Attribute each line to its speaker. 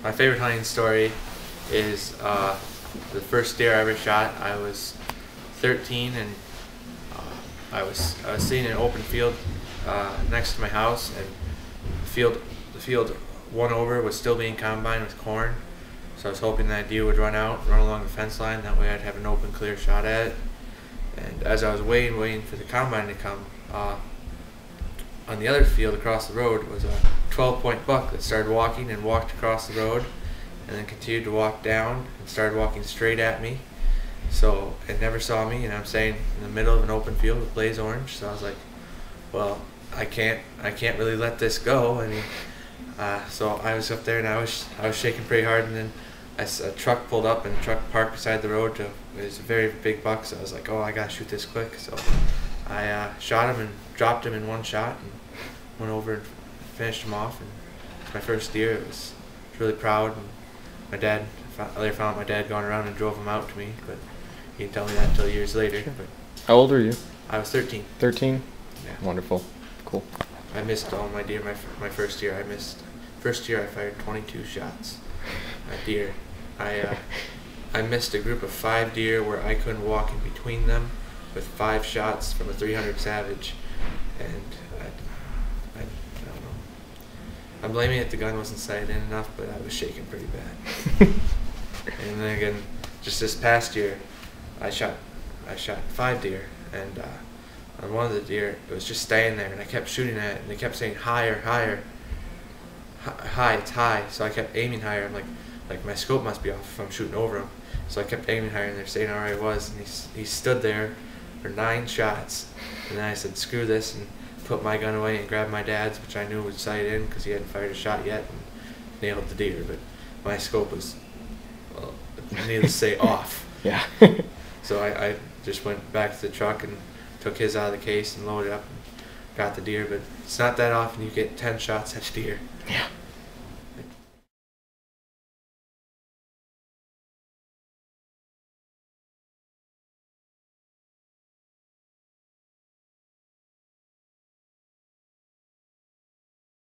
Speaker 1: My favorite hunting story is the first deer I ever shot. I was 13 and I was sitting in an open field next to my house, and the field one over was still being combined with corn. So I was hoping that deer would run out, run along the fence line. That way I'd have an open, clear shot at it. And as I was waiting for the combine to come, on the other field across the road was a 12-point buck that started walking and walked across the road, and then continued to walk down and started walking straight at me. So it never saw me, and I'm standing in the middle of an open field with blaze orange. So I was like, well, I can't really let this go. I mean, so I was up there and I was shaking pretty hard, and then a truck pulled up, and the truck parked beside the road. It was a very big buck, so I was like, oh, I gotta shoot this quick. So I shot him and dropped him in one shot and went over and finished him off. And it's my first deer. I was really proud. And my dad, I later found out my dad gone around and drove him out to me, but he didn't tell me that until years later.
Speaker 2: Sure.
Speaker 1: But
Speaker 2: How old are you?
Speaker 1: I was 13.
Speaker 2: 13?
Speaker 1: Yeah.
Speaker 2: Wonderful. Cool.
Speaker 1: I missed all my deer my first year. First year I fired 22 shots at deer. I missed a group of 5 deer where I couldn't walk in between them with 5 shots from a 300 Savage, and I don't know. I'm blaming it the gun wasn't sighted in enough, but I was shaking pretty bad. And then again, just this past year, I shot 5 deer, and on one of the deer, it was just staying there, and I kept shooting at it, and they kept saying higher, higher, high, it's high. So I kept aiming higher. I'm like my scope must be off if I'm shooting over him. So I kept aiming higher, and they're saying how high it was, and he stood there for 9 shots, and then I said screw this and put my gun away and grabbed my dad's, which I knew was sighted in because he hadn't fired a shot yet, and nailed the deer. But my scope was, well, needless to say, off.
Speaker 2: Yeah.
Speaker 1: So I just went back to the truck and took his out of the case and loaded up and got the deer. But it's not that often you get 10 shots at a deer.
Speaker 2: Yeah.